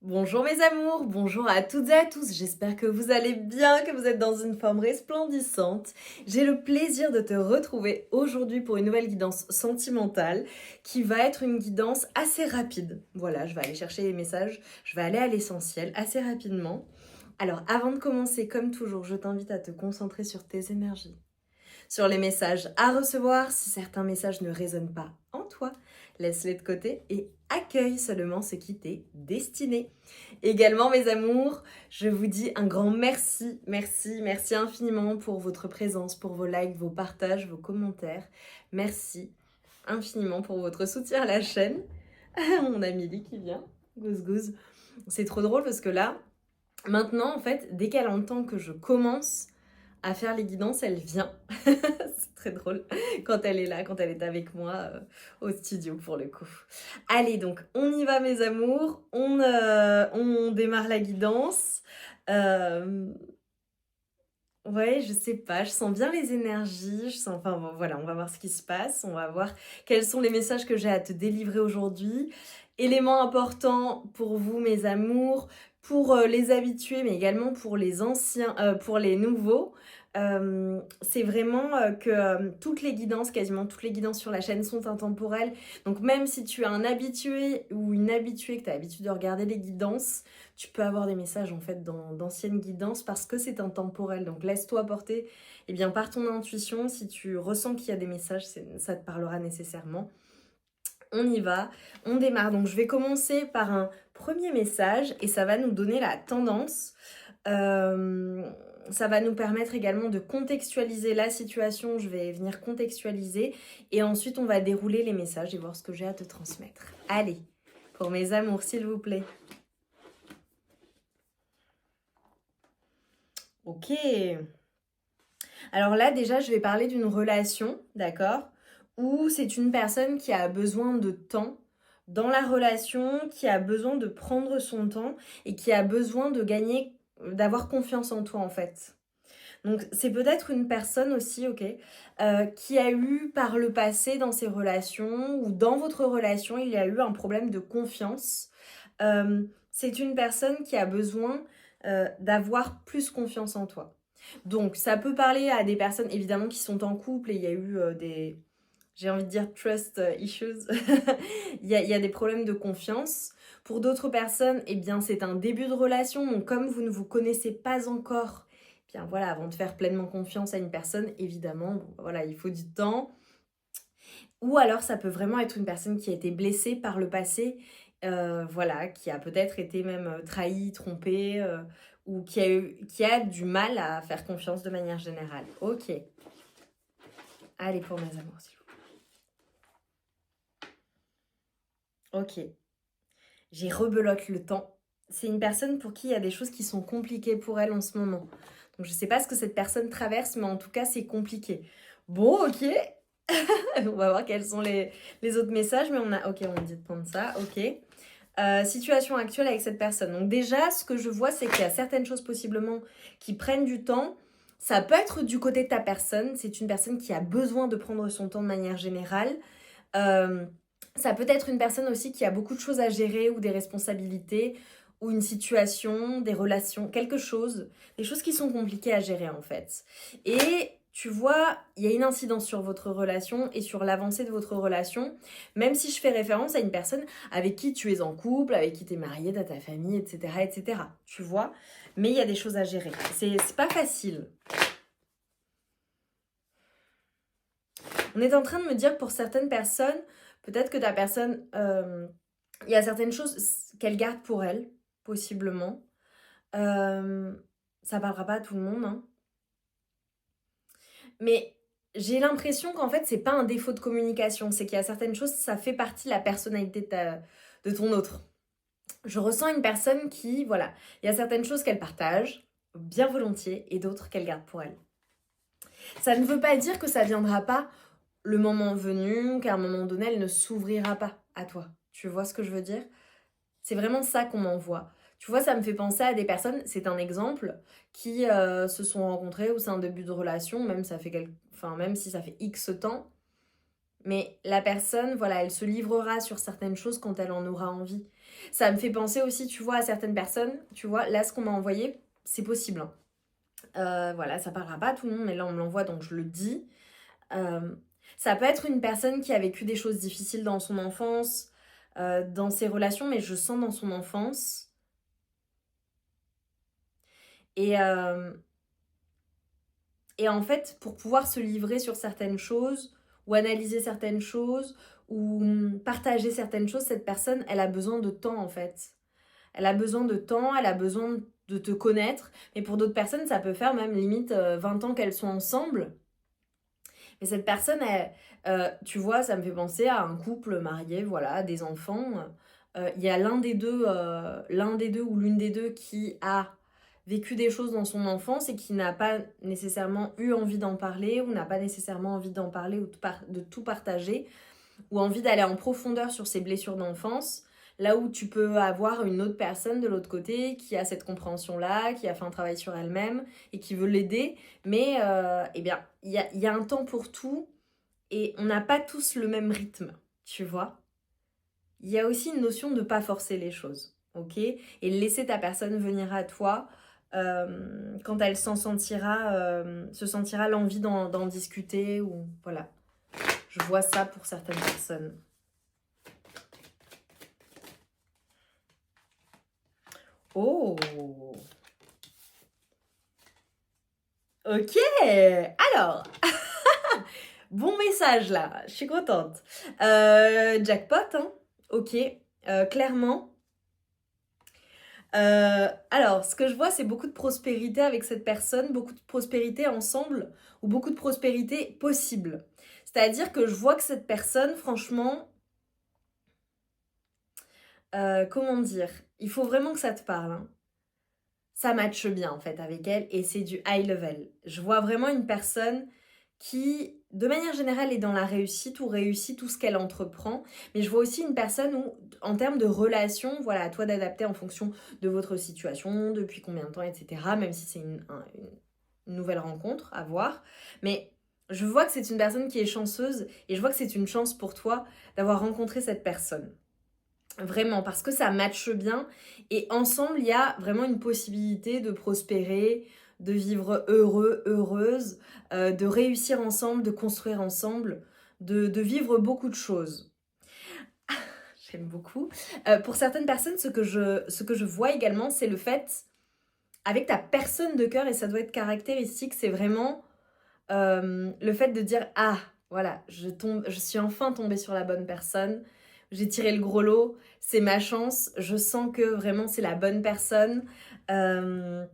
Bonjour mes amours, bonjour à toutes et à tous, j'espère que vous allez bien, que vous êtes dans une forme resplendissante. J'ai le plaisir de te retrouver aujourd'hui pour une nouvelle guidance sentimentale qui va être une guidance assez rapide. Voilà, je vais aller chercher les messages, je vais aller à l'essentiel assez rapidement. Alors avant de commencer, comme toujours, je t'invite à te concentrer sur tes énergies, sur les messages à recevoir. Si certains messages ne résonnent pas en toi, laisse-les de côté et accueille seulement ce qui t'est destiné. Également, mes amours, je vous dis un grand merci, merci, merci infiniment pour votre présence, pour vos likes, vos partages, vos commentaires. Merci infiniment pour votre soutien à la chaîne. On a Milly qui vient, goose goose. C'est trop drôle parce que là, maintenant, en fait, dès qu'elle entend que je commence à faire les guidances, elle vient. C'est très drôle quand elle est là, quand elle est avec moi au studio pour le coup. Allez, donc on y va mes amours, on démarre la guidance. Ouais, je sais pas, je sens bien les énergies, je sens, enfin bon, voilà, on va voir ce qui se passe, on va voir quels sont les messages que j'ai à te délivrer aujourd'hui. Éléments importants pour vous, mes amours, pour les habitués, mais également pour les anciens, pour les nouveaux. C'est vraiment que toutes les guidances, quasiment toutes les guidances sur la chaîne sont intemporelles. Donc même si tu es un habitué ou une habituée, que tu as l'habitude de regarder les guidances, tu peux avoir des messages en fait d'anciennes guidances parce que c'est intemporel. Donc laisse-toi porter par ton intuition. Si tu ressens qu'il y a des messages, ça te parlera nécessairement. On y va, on démarre. Donc je vais commencer par un premier message et ça va nous donner la tendance. Ça va nous permettre également de contextualiser la situation. Je vais venir contextualiser et ensuite on va dérouler les messages et voir ce que j'ai à te transmettre. Allez, pour mes amours, s'il vous plaît. Ok. Alors là, déjà, je vais parler d'une relation, d'accord? Où c'est une personne qui a besoin de temps dans la relation, qui a besoin de prendre son temps et qui a besoin de gagner, d'avoir confiance en toi, en fait. Donc, c'est peut-être une personne aussi, ok, qui a eu par le passé dans ses relations ou dans votre relation, il y a eu un problème de confiance. C'est une personne qui a besoin d'avoir plus confiance en toi. Donc, ça peut parler à des personnes évidemment qui sont en couple et il y a eu j'ai envie de dire trust issues. Il y a des problèmes de confiance. Pour d'autres personnes, eh bien, c'est un début de relation. Donc, comme vous ne vous connaissez pas encore, eh bien voilà, avant de faire pleinement confiance à une personne, évidemment, bon, voilà, il faut du temps. Ou alors, ça peut vraiment être une personne qui a été blessée par le passé, voilà, qui a peut-être été même trahie, trompée, ou qui a du mal à faire confiance de manière générale. Ok. Allez, pour mes amours, s'il vous plaît. Ok. J'ai rebelote le temps. C'est une personne pour qui il y a des choses qui sont compliquées pour elle en ce moment. Donc, je sais pas ce que cette personne traverse, mais en tout cas, c'est compliqué. Bon, ok. On va voir quels sont les autres messages, mais on a... Ok, on dit de prendre ça, ok. Situation actuelle avec cette personne. Donc déjà, ce que je vois, c'est qu'il y a certaines choses possiblement qui prennent du temps. Ça peut être du côté de ta personne. C'est une personne qui a besoin de prendre son temps de manière générale. Euh, Ça peut être une personne aussi qui a beaucoup de choses à gérer ou des responsabilités ou une situation, des relations, quelque chose, des choses qui sont compliquées à gérer en fait. Et tu vois, il y a une incidence sur votre relation et sur l'avancée de votre relation, même si je fais référence à une personne avec qui tu es en couple, avec qui tu es marié, t'as ta famille, etc., etc. Tu vois, mais il y a des choses à gérer. C'est pas facile. On est en train de me dire que pour certaines personnes, peut-être que ta personne, il y a certaines choses qu'elle garde pour elle, possiblement. Euh, Ça parlera pas à tout le monde, hein. Mais j'ai l'impression qu'en fait, c'est pas un défaut de communication. C'est qu'il y a certaines choses, ça fait partie de la personnalité de ton autre. Je ressens une personne qui, voilà, il y a certaines choses qu'elle partage bien volontiers et d'autres qu'elle garde pour elle. Ça ne veut pas dire que ça viendra pas le moment venu, qu'à un moment donné, elle ne s'ouvrira pas à toi. Tu vois ce que je veux dire? C'est vraiment ça qu'on m'envoie. Tu vois, ça me fait penser à des personnes, c'est un exemple, qui se sont rencontrées ou c'est un début de relation, même, enfin, même si ça fait X temps. Mais la personne, voilà, elle se livrera sur certaines choses quand elle en aura envie. Ça me fait penser aussi, tu vois, à certaines personnes. Tu vois, là, ce qu'on m'a envoyé, c'est possible, hein. Voilà, ça parlera pas à tout le monde, mais là, on me l'envoie, donc je le dis. Euh, Ça peut être une personne qui a vécu des choses difficiles dans son enfance, dans ses relations, mais je sens dans son enfance. Et, euh, et en fait, pour pouvoir se livrer sur certaines choses, ou analyser certaines choses, ou partager certaines choses, cette personne, elle a besoin de temps, en fait. Elle a besoin de temps, elle a besoin de te connaître. Mais pour d'autres personnes, ça peut faire même limite 20 ans qu'elles sont ensemble. Mais cette personne, tu vois, ça me fait penser à un couple marié, voilà, des enfants. Il y a l'un des deux ou l'une des deux qui a vécu des choses dans son enfance et qui n'a pas nécessairement eu envie d'en parler ou n'a pas nécessairement envie d'en parler ou de tout partager ou envie d'aller en profondeur sur ses blessures d'enfance. Là où tu peux avoir une autre personne de l'autre côté qui a cette compréhension-là, qui a fait un travail sur elle-même et qui veut l'aider. Mais eh bien, il y a un temps pour tout et on n'a pas tous le même rythme, tu vois. Il y a aussi une notion de ne pas forcer les choses, ok? Et laisser ta personne venir à toi quand elle se sentira l'envie d'en discuter ou voilà. Je vois ça pour certaines personnes. Oh! Ok! Alors, bon message là, je suis contente. Jackpot, hein? Ok, clairement. Alors, ce que je vois, c'est beaucoup de prospérité avec cette personne, beaucoup de prospérité ensemble, ou beaucoup de prospérité possible. C'est-à-dire que je vois que cette personne, franchement, comment dire? Il faut vraiment que ça te parle, hein. Ça matche bien en fait avec elle et c'est du high level. Je vois vraiment une personne qui, de manière générale, est dans la réussite ou réussit tout ce qu'elle entreprend. Mais je vois aussi une personne où, en termes de relation, voilà, à toi d'adapter en fonction de votre situation, depuis combien de temps, etc. Même si c'est une nouvelle rencontre à voir. Mais je vois que c'est une personne qui est chanceuse et je vois que c'est une chance pour toi d'avoir rencontré cette personne. Vraiment, parce que ça matche bien. Et ensemble, il y a vraiment une possibilité de prospérer, de vivre heureux, heureuse, de réussir ensemble, de construire ensemble, de vivre beaucoup de choses. J'aime beaucoup. Pour certaines personnes, ce que je vois également, c'est le fait, avec ta personne de cœur, et ça doit être caractéristique, c'est vraiment le fait de dire ah voilà je suis enfin tombée sur la bonne personne, j'ai tiré le gros lot, c'est ma chance, je sens que vraiment c'est la bonne personne. Euh,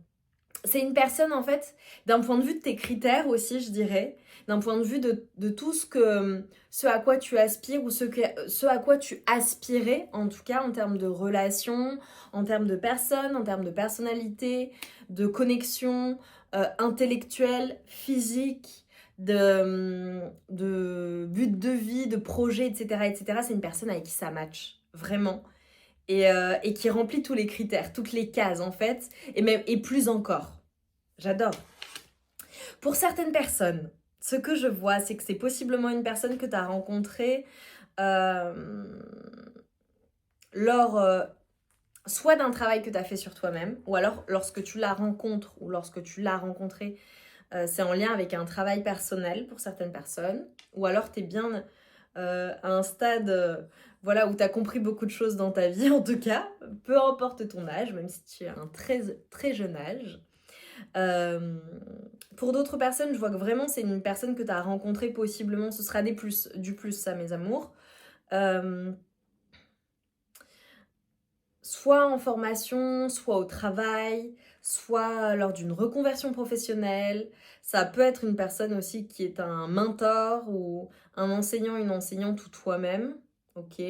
c'est une personne en fait d'un point de vue de tes critères aussi je dirais, d'un point de vue de tout ce à quoi tu aspires ou ce à quoi tu aspirais en tout cas en termes de relations, en termes de personnes, en termes de personnalité, de connexion intellectuelle, physique, de but de vie, de projet, etc., etc. C'est une personne avec qui ça match, vraiment. Et qui remplit tous les critères, toutes les cases en fait, et même et plus encore. J'adore. Pour certaines personnes, ce que je vois, c'est que c'est possiblement une personne que tu as rencontrée euh, lors soit d'un travail que tu as fait sur toi-même, ou alors lorsque tu la rencontres ou lorsque tu l'as rencontrée, c'est en lien avec un travail personnel pour certaines personnes, ou alors tu es bien à un stade voilà, où tu as compris beaucoup de choses dans ta vie, en tout cas, peu importe ton âge, même si tu as un très, très jeune âge. Euh, pour d'autres personnes, je vois que vraiment c'est une personne que tu as rencontrée possiblement, ce sera du plus ça mes amours. Euh, Soit en formation, soit au travail, soit lors d'une reconversion professionnelle. Ça peut être une personne aussi qui est un mentor ou un enseignant, une enseignante ou toi-même. Ok.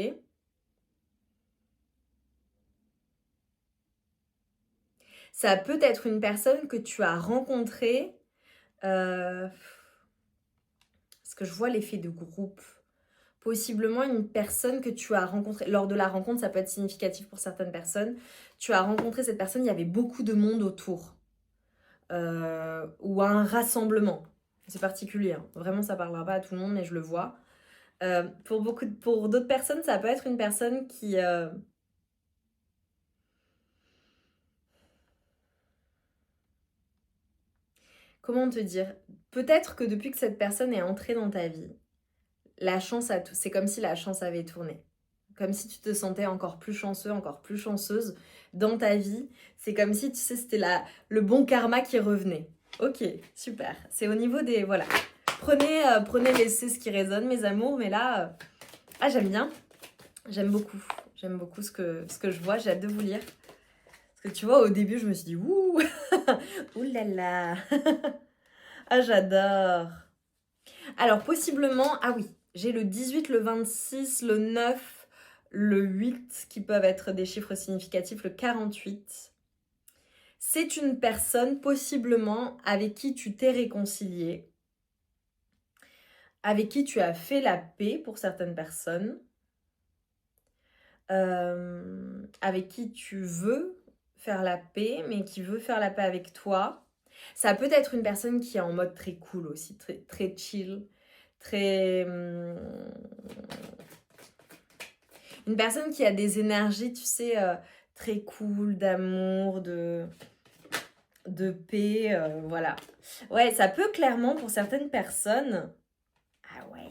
Ça peut être une personne que tu as rencontrée. Parce que je vois l'effet de groupe. Possiblement une personne que tu as rencontrée. Lors de la rencontre, ça peut être significatif pour certaines personnes. Tu as rencontré cette personne, il y avait beaucoup de monde autour. Ou un rassemblement. C'est particulier, hein. Vraiment ça parlera pas à tout le monde mais je le vois. Pour d'autres personnes ça peut être une personne comment te dire? Peut-être que depuis que cette personne est entrée dans ta vie, c'est comme si la chance avait tourné. Comme si tu te sentais encore plus chanceux, encore plus chanceuse dans ta vie. C'est comme si, tu sais, c'était le bon karma qui revenait. Ok, super. C'est au niveau des... Voilà. Prenez laissez ce qui résonne, mes amours. Mais là, ah, j'aime bien. J'aime beaucoup. J'aime beaucoup ce que je vois. J'ai hâte de vous lire. Parce que tu vois, au début, je me suis dit, ouh, ouh là là. Ah, j'adore. Alors, possiblement, ah oui, j'ai le 18, le 26, le 9, le 8 qui peuvent être des chiffres significatifs, le 48. C'est une personne possiblement avec qui tu t'es réconcilié, avec qui tu as fait la paix pour certaines personnes, avec qui tu veux faire la paix, mais qui veut faire la paix avec toi. Ça peut être une personne qui est en mode très cool aussi, très, très chill, très... une personne qui a des énergies, tu sais, très cool, d'amour, de paix, voilà. Ouais, ça peut clairement, pour certaines personnes... Ah ouais.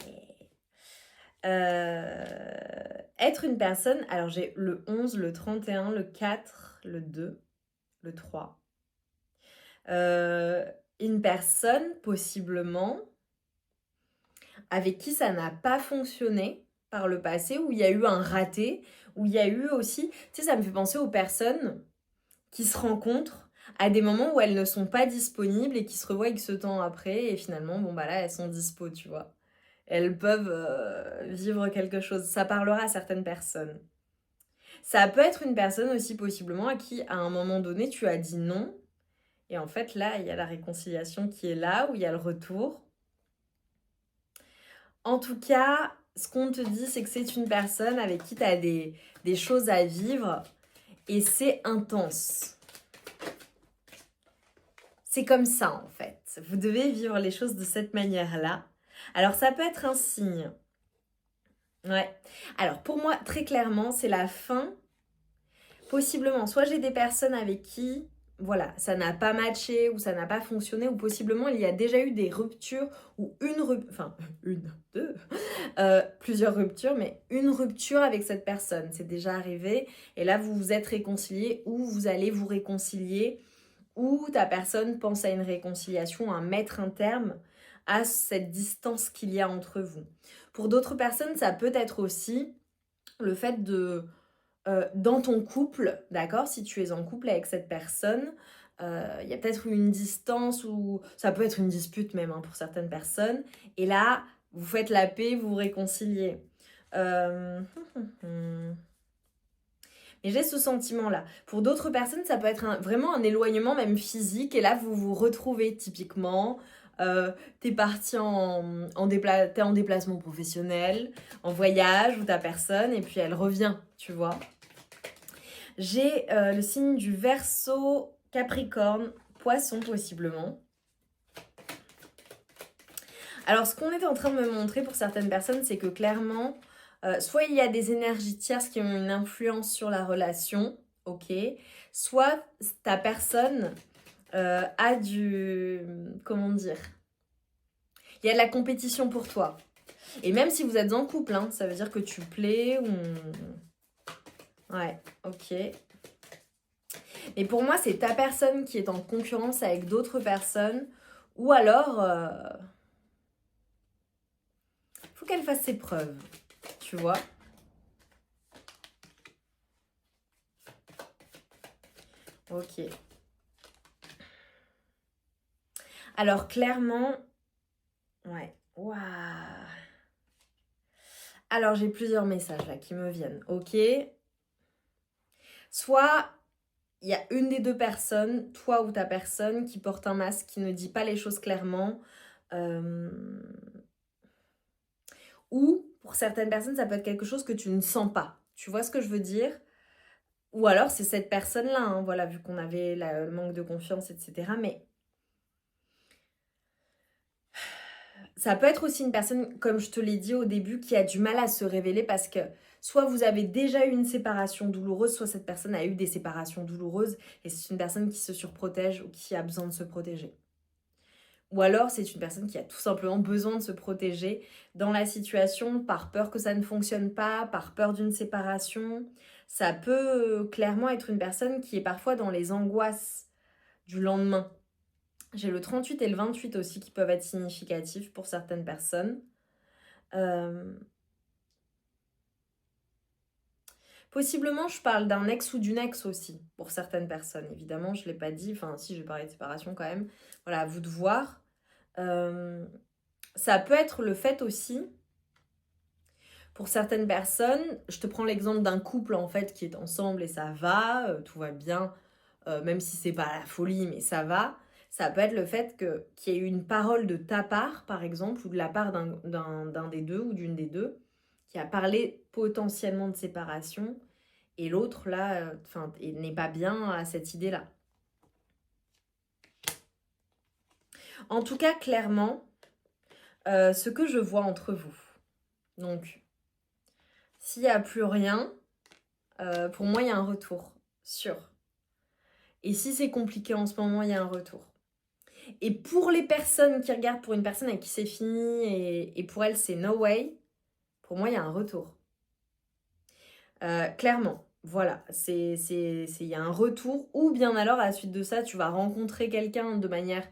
Être une personne... Alors, j'ai le 11, le 31, le 4, le 2, le 3. Une personne, possiblement, avec qui ça n'a pas fonctionné par le passé, où il y a eu un raté, où il y a eu aussi... Tu sais, ça me fait penser aux personnes qui se rencontrent à des moments où elles ne sont pas disponibles et qui se revoient X temps après, et finalement, bon bah là, elles sont dispo, tu vois. Elles peuvent vivre quelque chose. Ça parlera à certaines personnes. Ça peut être une personne aussi possiblement à qui, à un moment donné, tu as dit non. Et en fait, là, il y a la réconciliation qui est là, où il y a le retour. En tout cas, ce qu'on te dit, c'est que c'est une personne avec qui tu as des choses à vivre. Et c'est intense. C'est comme ça, en fait. Vous devez vivre les choses de cette manière-là. Alors, ça peut être un signe. Ouais. Alors, pour moi, très clairement, c'est la fin. Possiblement, soit j'ai des personnes avec qui, voilà, ça n'a pas matché ou ça n'a pas fonctionné, ou possiblement il y a déjà eu des ruptures ou plusieurs ruptures, mais une rupture avec cette personne, c'est déjà arrivé. Et là, vous vous êtes réconciliés ou vous allez vous réconcilier ou ta personne pense à une réconciliation, à mettre un terme à cette distance qu'il y a entre vous. Pour d'autres personnes, ça peut être aussi le fait de dans ton couple, d'accord, si tu es en couple avec cette personne, il y a peut-être une distance ou ça peut être une dispute même hein, pour certaines personnes. Et là, vous faites la paix, vous vous réconciliez. Mais j'ai ce sentiment-là. Pour d'autres personnes, ça peut être vraiment un éloignement même physique. Et là, vous vous retrouvez typiquement. T'es parti t'es en déplacement professionnel, en voyage ou ta personne, et puis elle revient, tu vois. J'ai le signe du Verseau, Capricorne, Poisson possiblement. Alors, ce qu'on est en train de me montrer pour certaines personnes, c'est que clairement, soit il y a des énergies tierces qui ont une influence sur la relation, ok, soit ta personne a comment dire, il y a de la compétition pour toi. Et même si vous êtes en couple, hein, ça veut dire que tu plais ou... Ouais, ok. Et pour moi, c'est ta personne qui est en concurrence avec d'autres personnes. Ou alors, faut qu'elle fasse ses preuves. Tu vois? Ok. Alors, clairement... Ouais. Waouh. Alors, j'ai plusieurs messages là qui me viennent. Ok. Soit... il y a une des deux personnes, toi ou ta personne, qui porte un masque, qui ne dit pas les choses clairement. Ou, pour certaines personnes, ça peut être quelque chose que tu ne sens pas. Tu vois ce que je veux dire? Ou alors, c'est cette personne-là, hein, voilà, vu qu'on avait le manque de confiance, etc. Mais ça peut être aussi une personne, comme je te l'ai dit au début, qui a du mal à se révéler parce que soit vous avez déjà eu une séparation douloureuse, soit cette personne a eu des séparations douloureuses et c'est une personne qui se surprotège ou qui a besoin de se protéger. Ou alors c'est une personne qui a tout simplement besoin de se protéger dans la situation par peur que ça ne fonctionne pas, par peur d'une séparation. Ça peut clairement être une personne qui est parfois dans les angoisses du lendemain. J'ai le 38 et le 28 aussi qui peuvent être significatifs pour certaines personnes. Possiblement, je parle d'un ex ou d'une ex aussi, pour certaines personnes. Évidemment, je ne l'ai pas dit, enfin si, j'ai parlé de séparation quand même. Voilà, à vous de voir. Ça peut être le fait aussi, pour certaines personnes, je te prends l'exemple d'un couple en fait qui est ensemble et ça va, tout va bien, même si c'est pas la folie, mais ça va. Ça peut être le fait qu'il y ait eu une parole de ta part, par exemple, ou de la part d'un des deux ou d'une des deux, qui a parlé potentiellement de séparation, et l'autre, là, n'est pas bien à cette idée-là. En tout cas, clairement, ce que je vois entre vous. Donc, s'il n'y a plus rien, pour moi, il y a un retour, sûr. Et si c'est compliqué en ce moment, il y a un retour. Et pour les personnes qui regardent pour une personne avec qui c'est fini et pour elle, c'est no way, pour moi, il y a un retour. Clairement, voilà, il y a un retour. Ou bien alors, à la suite de ça, tu vas rencontrer quelqu'un de manière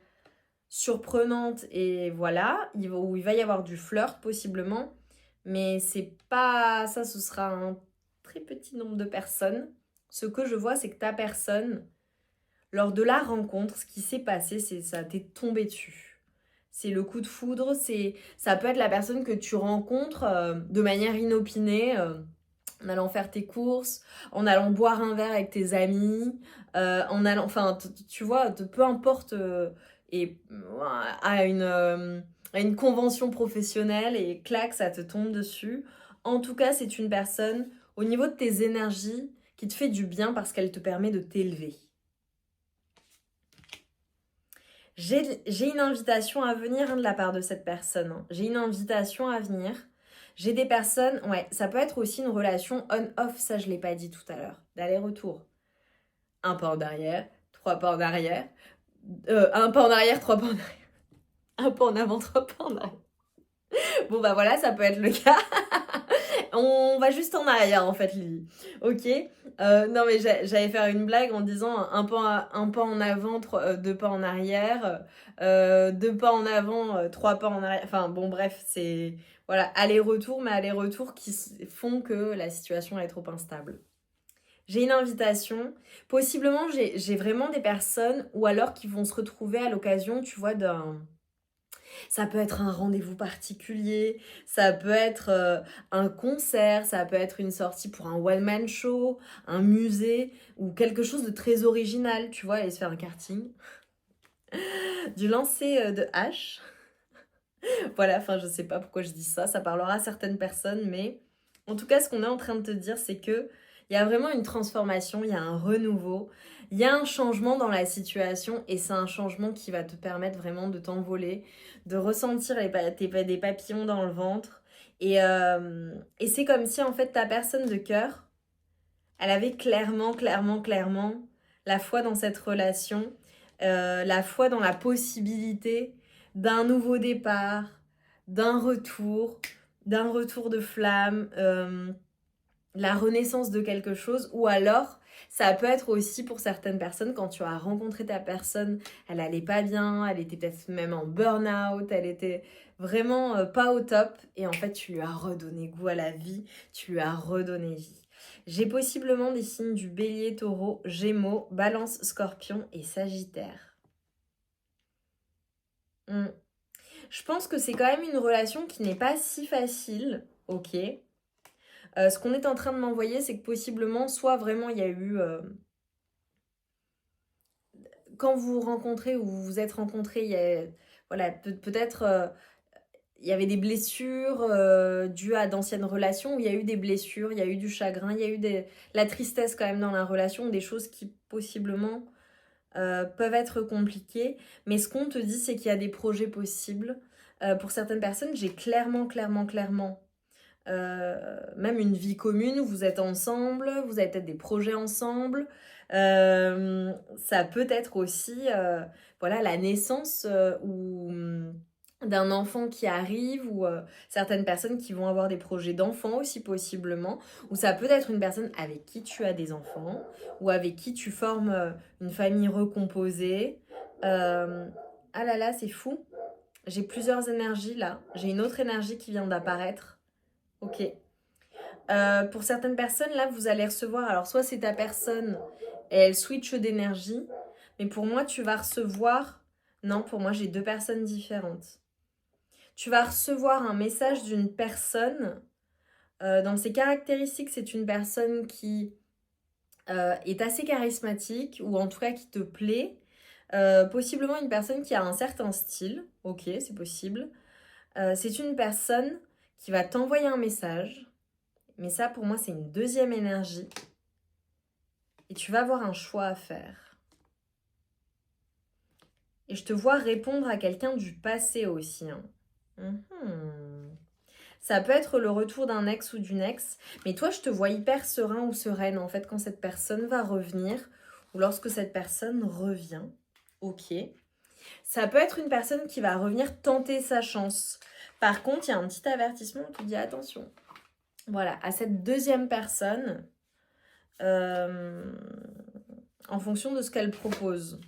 surprenante et voilà, où il va y avoir du flirt possiblement. Mais c'est pas ça, ce sera un très petit nombre de personnes. Ce que je vois, c'est que ta personne, lors de la rencontre, ce qui s'est passé, c'est ça t'est tombé dessus. C'est le coup de foudre, ça peut être la personne que tu rencontres de manière inopinée, en allant faire tes courses, en allant boire un verre avec tes amis, en allant, enfin, tu vois, peu importe, et à une convention professionnelle et clac, ça te tombe dessus. En tout cas, c'est une personne, au niveau de tes énergies, qui te fait du bien parce qu'elle te permet de t'élever. J'ai une invitation à venir de la part de cette personne. Hein. J'ai une invitation à venir. J'ai des personnes, ouais, ça peut être aussi une relation on-off, ça je l'ai pas dit tout à l'heure, d'aller-retour. Un pas en arrière, trois pas en arrière, un pas en arrière, trois pas en arrière, un pas en avant, trois pas en arrière. Bon bah voilà, ça peut être le cas. On va juste en arrière en fait, Lily. Ok. Non mais j'allais faire une blague en disant un pas en avant, deux pas en arrière, deux pas en avant, trois pas en arrière. Enfin bon bref, c'est voilà aller-retour, mais aller-retour qui font que la situation est trop instable. J'ai une invitation. Possiblement, j'ai vraiment des personnes ou alors qui vont se retrouver à l'occasion, tu vois, d'un... Ça peut être un rendez-vous particulier, ça peut être un concert, ça peut être une sortie pour un one-man show, un musée ou quelque chose de très original, tu vois, aller se faire un karting, du lancer de hache. Voilà, enfin je sais pas pourquoi je dis ça, ça parlera à certaines personnes, mais en tout cas ce qu'on est en train de te dire c'est que il y a vraiment une transformation, il y a un renouveau, il y a un changement dans la situation et c'est un changement qui va te permettre vraiment de t'envoler, de ressentir des papillons dans le ventre et c'est comme si en fait ta personne de cœur, elle avait clairement la foi dans cette relation, la foi dans la possibilité d'un nouveau départ, d'un retour de flamme, la renaissance de quelque chose, ou alors ça peut être aussi pour certaines personnes quand tu as rencontré ta personne, elle allait pas bien, elle était peut-être même en burn-out, elle était vraiment pas au top, et en fait tu lui as redonné goût à la vie, tu lui as redonné vie. J'ai possiblement des signes du bélier, taureau, gémeaux, balance, scorpion et sagittaire. Je pense que c'est quand même une relation qui n'est pas si facile, ok. Ce qu'on est en train de m'envoyer, c'est que possiblement, soit vraiment il y a eu... quand vous vous rencontrez ou vous vous êtes rencontrés, il y a, voilà, peut-être il y avait des blessures dues à d'anciennes relations où il y a eu des blessures, il y a eu du chagrin, il y a eu la tristesse quand même dans la relation, des choses qui possiblement peuvent être compliquées. Mais ce qu'on te dit, c'est qu'il y a des projets possibles. Pour certaines personnes, j'ai clairement même une vie commune, vous êtes ensemble, vous avez peut-être des projets ensemble, Ça peut être aussi voilà, la naissance d'un enfant qui arrive ou certaines personnes qui vont avoir des projets d'enfants aussi possiblement, ou ça peut être une personne avec qui tu as des enfants ou avec qui tu formes une famille recomposée. Ah là là, c'est fou. J'ai plusieurs énergies là. J'ai une autre énergie qui vient d'apparaître. Ok. Pour certaines personnes, là, vous allez recevoir. Alors, soit c'est ta personne et elle switch d'énergie, mais pour moi, tu vas recevoir. Non, pour moi, j'ai deux personnes différentes. Tu vas recevoir un message d'une personne. Dans ses caractéristiques, c'est une personne qui est assez charismatique ou en tout cas qui te plaît. Possiblement une personne qui a un certain style. Ok, c'est possible. C'est une personne qui va t'envoyer un message. Mais ça, pour moi, c'est une deuxième énergie. Et tu vas avoir un choix à faire. Et je te vois répondre à quelqu'un du passé aussi. Hein. Ça peut être le retour d'un ex ou d'une ex. Mais toi, je te vois hyper serein ou sereine, en fait, quand cette personne va revenir. Ou lorsque cette personne revient. Ok. Ça peut être une personne qui va revenir tenter sa chance. Par contre, il y a un petit avertissement qui dit attention. Voilà, à cette deuxième personne, en fonction de ce qu'elle propose.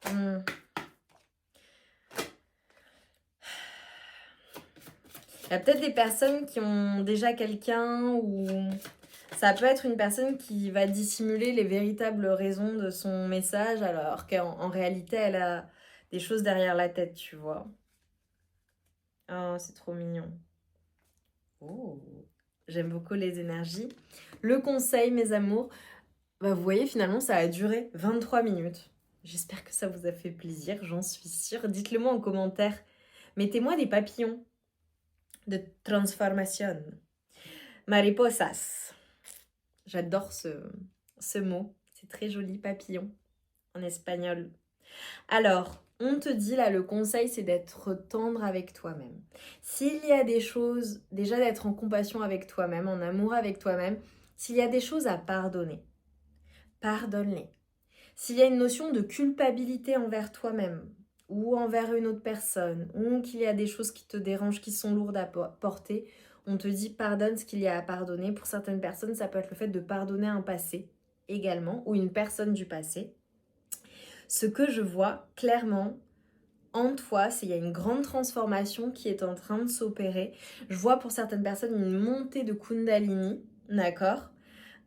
Il y a peut-être des personnes qui ont déjà quelqu'un ou ça peut être une personne qui va dissimuler les véritables raisons de son message alors qu'en réalité, elle a des choses derrière la tête, tu vois. Oh, c'est trop mignon. Oh. J'aime beaucoup les énergies. Le conseil, mes amours, bah, vous voyez, finalement, ça a duré 23 minutes. J'espère que ça vous a fait plaisir, j'en suis sûre. Dites-le moi en commentaire. Mettez-moi des papillons de transformation. Mariposas. J'adore ce mot. C'est très joli, papillon, en espagnol. Alors, on te dit là, le conseil, c'est d'être tendre avec toi-même. S'il y a des choses, déjà d'être en compassion avec toi-même, en amour avec toi-même, s'il y a des choses à pardonner, pardonne-les. S'il y a une notion de culpabilité envers toi-même ou envers une autre personne, ou qu'il y a des choses qui te dérangent, qui sont lourdes à porter, on te dit pardonne ce qu'il y a à pardonner. Pour certaines personnes, ça peut être le fait de pardonner un passé également, ou une personne du passé. Ce que je vois clairement en toi, c'est qu'il y a une grande transformation qui est en train de s'opérer. Je vois pour certaines personnes une montée de Kundalini, d'accord ?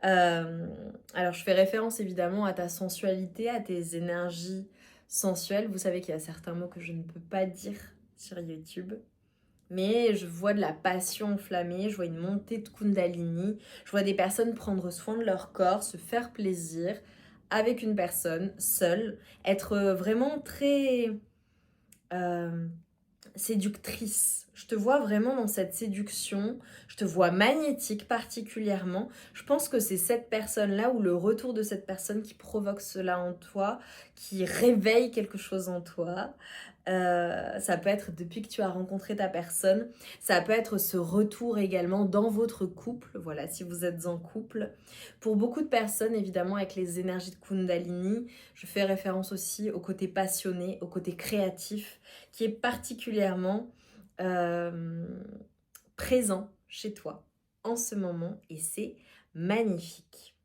Alors je fais référence évidemment à ta sensualité, à tes énergies sensuelles. Vous savez qu'il y a certains mots que je ne peux pas dire sur YouTube. Mais je vois de la passion enflammée, je vois une montée de Kundalini, je vois des personnes prendre soin de leur corps, se faire plaisir avec une personne seule, être vraiment très séductrice. Je te vois vraiment dans cette séduction, je te vois magnétique particulièrement. Je pense que c'est cette personne-là ou le retour de cette personne qui provoque cela en toi, qui réveille quelque chose en toi. Ça peut être depuis que tu as rencontré ta personne, ça peut être ce retour également dans votre couple, voilà, si vous êtes en couple. Pour beaucoup de personnes, évidemment, avec les énergies de Kundalini, je fais référence aussi au côté passionné, au côté créatif, qui est particulièrement présent chez toi en ce moment, et c'est magnifique.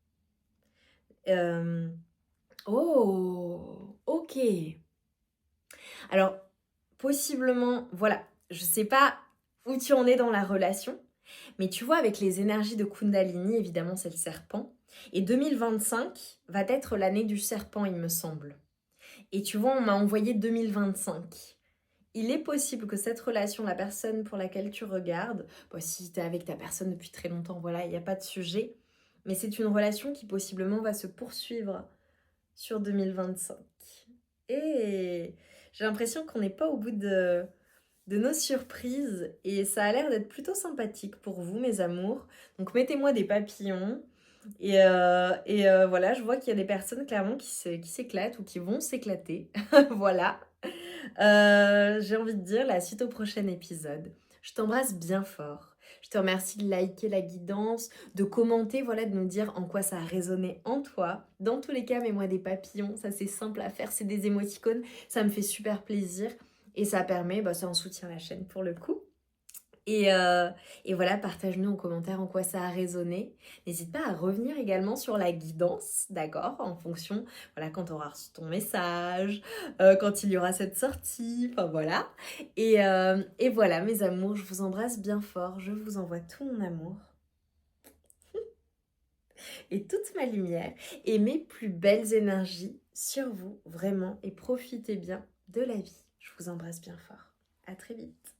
Oh, ok. Alors, possiblement, voilà, je sais pas où tu en es dans la relation, mais tu vois, avec les énergies de Kundalini, évidemment, c'est le serpent. Et 2025 va être l'année du serpent, il me semble. Et tu vois, on m'a envoyé 2025. Il est possible que cette relation, la personne pour laquelle tu regardes, bon, si tu es avec ta personne depuis très longtemps, voilà, il n'y a pas de sujet, mais c'est une relation qui possiblement va se poursuivre sur 2025. Et j'ai l'impression qu'on n'est pas au bout de nos surprises et ça a l'air d'être plutôt sympathique pour vous, mes amours. Donc mettez-moi des papillons. Voilà, je vois qu'il y a des personnes clairement qui s'éclatent ou qui vont s'éclater. Voilà. J'ai envie de dire la suite au prochain épisode. Je t'embrasse bien fort. Je te remercie de liker la guidance, de commenter, voilà, de nous dire en quoi ça a résonné en toi. Dans tous les cas, mets-moi des papillons, ça c'est simple à faire, c'est des émoticônes, ça me fait super plaisir et ça permet, ça en soutient la chaîne pour le coup. Et voilà, partage-nous en commentaire en quoi ça a résonné. N'hésite pas à revenir également sur la guidance, d'accord? En fonction, voilà, quand tu auras reçu ton message, quand il y aura cette sortie, enfin voilà. Et voilà, mes amours, je vous embrasse bien fort, je vous envoie tout mon amour et toute ma lumière et mes plus belles énergies sur vous, vraiment, et profitez bien de la vie. Je vous embrasse bien fort. À très vite.